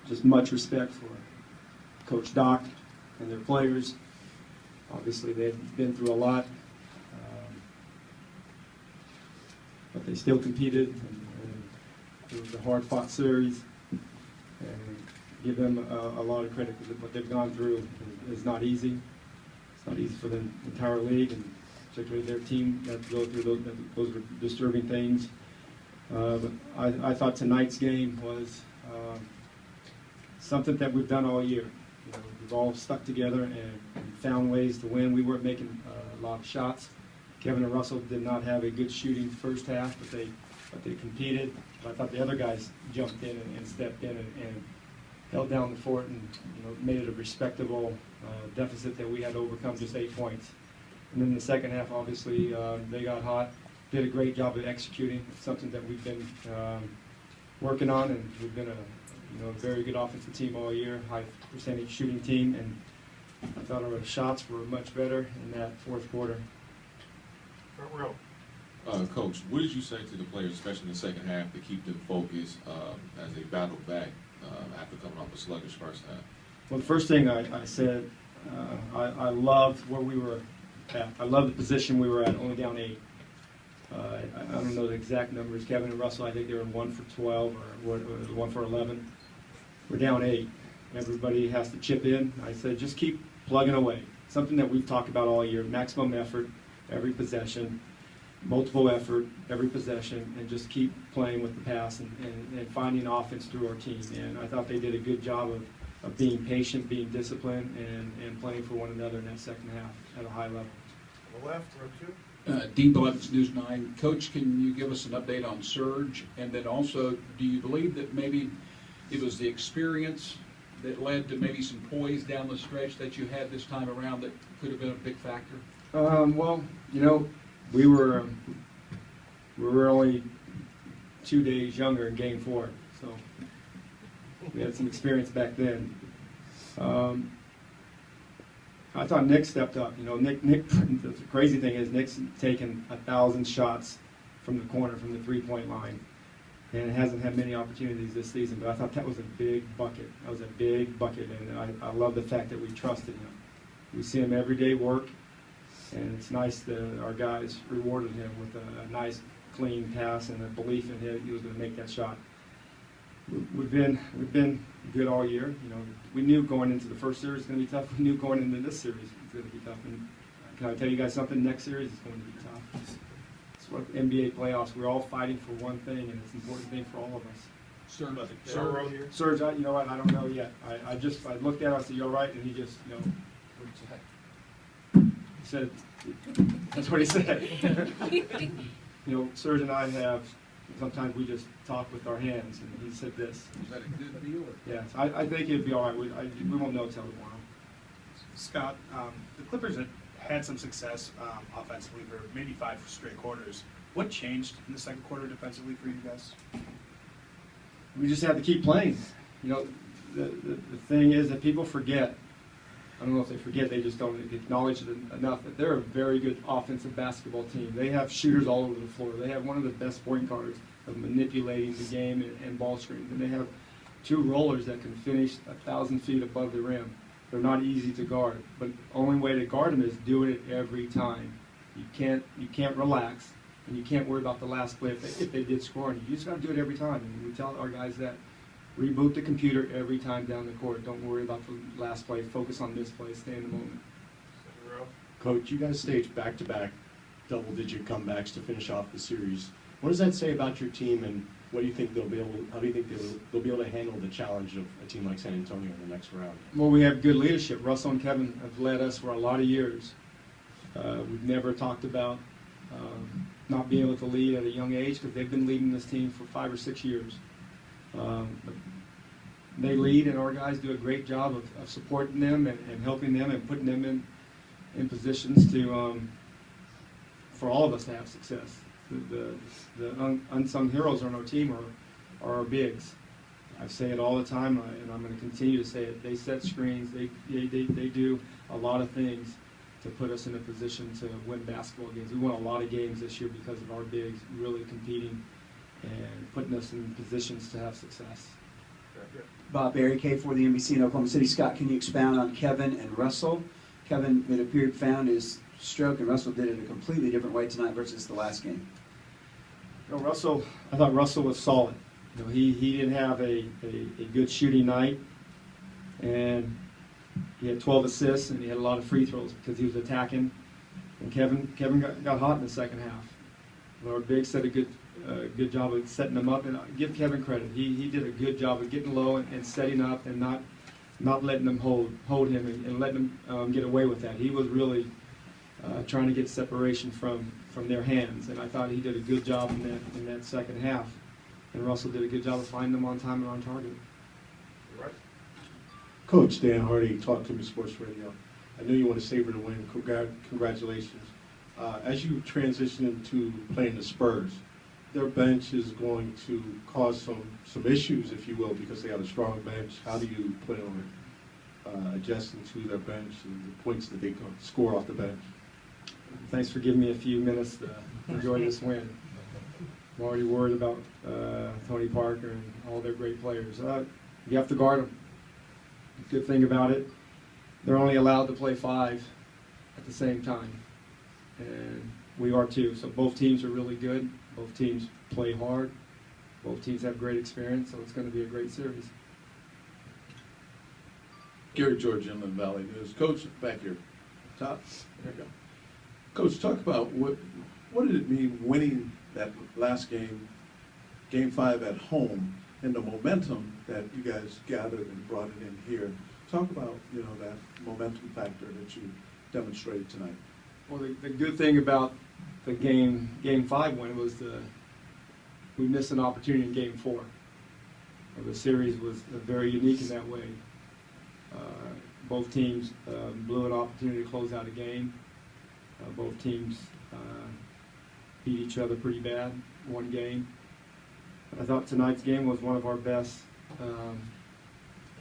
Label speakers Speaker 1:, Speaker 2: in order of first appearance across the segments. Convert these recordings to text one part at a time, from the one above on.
Speaker 1: just much respect for Coach Doc and their players. Obviously, they've been through a lot, but they still competed, and it was a hard-fought series. And give them a lot of credit because what they've gone through is not easy. It's not easy for the entire league, and particularly their team that go through those are disturbing things. But I thought tonight's game was something that we've done all year. You know, we've all stuck together and found ways to win. We weren't making a lot of shots. Kevin and Russell did not have a good shooting first half, but they competed. But I thought the other guys jumped in and stepped in and held down the fort and made it a respectable deficit that we had to overcome, just 8 points. And then the second half, obviously, they got hot, did a great job of executing. It's something that we've been working on, and we've been a very good offensive team all year, high percentage shooting team, and I thought our shots were much better in that fourth quarter.
Speaker 2: Coach, what did you say to the players, especially in the second half, to keep them focused as they battled back after coming off a sluggish first half?
Speaker 1: Well, the first thing I said, I loved where we were at. I loved the position we were at, only down 8. I don't know the exact numbers. Kevin and Russell, I think they were 1 for 12 or 1 for 11. We're down 8. Everybody has to chip in. I said, just keep plugging away. Something that we've talked about all year, maximum effort, every possession, multiple effort, every possession, and just keep playing with the pass and finding offense through our team. And I thought they did a good job of being patient, being disciplined, and playing for one another in that second half at a high level.
Speaker 3: On the left, row 2.
Speaker 4: Dean Blevins, News 9. Coach, can you give us an update on Serge? And then also, do you believe that maybe it was the experience that led to maybe some poise down the stretch that you had this time around that could have been a big factor?
Speaker 1: Well, we were only 2 days younger in Game 4, so we had some experience back then. I thought Nick stepped up. Nick. The crazy thing is Nick's taken 1,000 shots from the corner, from the three-point line, and hasn't had many opportunities this season. But I thought that was a big bucket. That was a big bucket, and I love the fact that we trusted him. We see him every day work, and it's nice that our guys rewarded him with a nice, clean pass and a belief in him he was going to make that shot. We've been good all year. We knew going into the first series was going to be tough. We knew going into this series was going to be tough. And can I tell you guys something? Next series is going to be tough. It's what NBA playoffs. We're all fighting for one thing, and it's an important thing for all of us. Serge, you know what? I don't know yet. I looked at him. I said, "You all right?" And he just, he said, "That's what he said." Serge and I have. Sometimes we just talk with our hands, and he said this.
Speaker 4: Is that a good deal?
Speaker 1: Yes, I think he'd be all right. We won't know till tomorrow.
Speaker 3: Scott, the Clippers had some success offensively for maybe 5 straight quarters. What changed in the second quarter defensively for you guys?
Speaker 1: We just have to keep playing. The thing is that people forget. I don't know if they forget, they just don't acknowledge it enough that they're a very good offensive basketball team. They have shooters all over the floor. They have one of the best point guards of manipulating the game and ball screens. And they have 2 rollers that can finish 1,000 feet above the rim. They're not easy to guard, but the only way to guard them is doing it every time. You can't relax, and you can't worry about the last play if they did score on you. You just got to do it every time. And we tell our guys that. Reboot the computer every time down the court. Don't worry about the last play. Focus on this play. Stay in the moment.
Speaker 5: Coach, you guys staged back-to-back double-digit comebacks to finish off the series. What does that say about your team, and what do you think they'll be able? How do you think they'll be able to handle the challenge of a team like San Antonio in the next round?
Speaker 1: Well, we have good leadership. Russell and Kevin have led us for a lot of years. We've never talked about not being able to lead at a young age because they've been leading this team for 5 or 6 years. They lead, and our guys do a great job of supporting them and helping them and putting them in positions to for all of us to have success. The unsung heroes on our team are our bigs. I say it all the time, and I'm going to continue to say it. They set screens. They do a lot of things to put us in a position to win basketball games. We won a lot of games this year because of our bigs really competing and putting us in positions to have success.
Speaker 6: Bob Barry, K4 the NBC in Oklahoma City. Scott, can you expound on Kevin and Russell? Kevin, it appeared, found his stroke, and Russell did it a completely different way tonight versus the last game.
Speaker 1: You know, I thought Russell was solid. You know, he didn't have a good shooting night, and he had 12 assists, and he had a lot of free throws because he was attacking. And Kevin got hot in the second half. Lord Biggs did a good job of setting him up, and I give Kevin credit. He did a good job of getting low and setting up and not letting them hold him and letting him get away with that. He was really trying to get separation from their hands, and I thought he did a good job in that second half. And Russell did a good job of finding them on time and on target.
Speaker 7: Coach Dan Hardy, Talk to Me Sports Radio. I know you want to savor the win. Congratulations. As you transition into playing the Spurs, their bench is going to cause some issues, if you will, because they have a strong bench. How do you plan on adjusting to their bench and the points that they can score off the bench?
Speaker 1: Thanks for giving me a few minutes to enjoy this win. I'm already worried about Tony Parker and all their great players. You have to guard them. The good thing about it, they're only allowed to play 5 at the same time, and we are too. So both teams are really good. Both teams play hard. Both teams have great experience, so it's going to be a great series.
Speaker 7: Gary George, Inland Valley News. Coach, back here. Top. There you go. Coach, talk about what did it mean winning that last game, Game 5 at home, and the momentum that you guys gathered and brought it in here. Talk about, that momentum factor that you demonstrated tonight.
Speaker 1: Well, the good thing about the Game 5 win was we missed an opportunity in Game 4. The series was very unique in that way. Both teams blew an opportunity to close out a game. Both teams beat each other pretty bad one game. I thought tonight's game was one of our best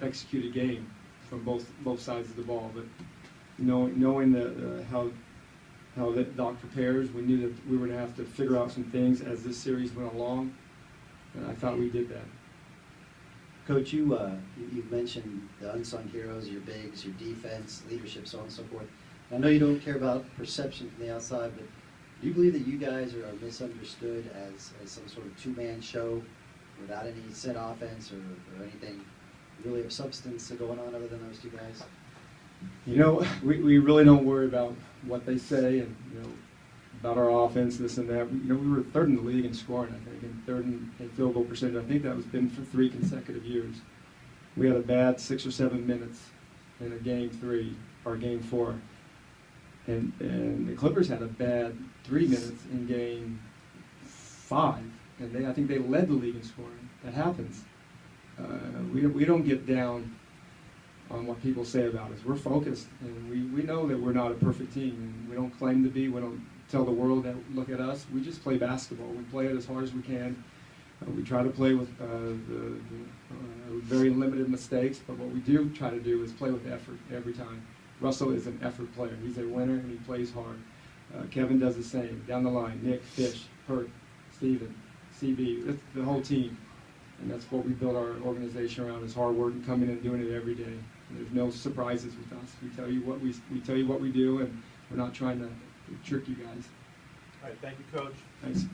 Speaker 1: executed game from both sides of the ball. But knowing how that Doc prepares, we knew that we were going to have to figure out some things as this series went along, and I thought we did that.
Speaker 8: Coach, you've mentioned the unsung heroes, your bigs, your defense, leadership, so on and so forth. I know you don't care about perception from the outside, but do you believe that you guys are misunderstood as some sort of two-man show without any set offense or anything really of substance going on other than those two guys?
Speaker 1: We really don't worry about what they say and about our offense, this and that. We were third in the league in scoring, I think, and third in field goal percentage. I think that was been for 3 consecutive years. We had a bad 6 or 7 minutes in a Game 3 or Game 4, and the Clippers had a bad 3 minutes in Game 5, and I think they led the league in scoring. That happens. We don't get down on what people say about us. We're focused, and we know that we're not a perfect team, and we don't claim to be. We don't tell the world that look at us. We just play basketball. We play it as hard as we can. We try to play with very limited mistakes, but what we do try to do is play with effort every time. Russell is an effort player. He's a winner, and he plays hard. Kevin does the same. Down the line, Nick, Fish, Hurt, Steven, CB, that's the whole team. And that's what we build our organization around, is hard work and coming in and doing it every day. And there's no surprises with us. We tell you what we do, and we're not trying to trick you guys.
Speaker 3: All right, thank you, Coach.
Speaker 1: Thanks.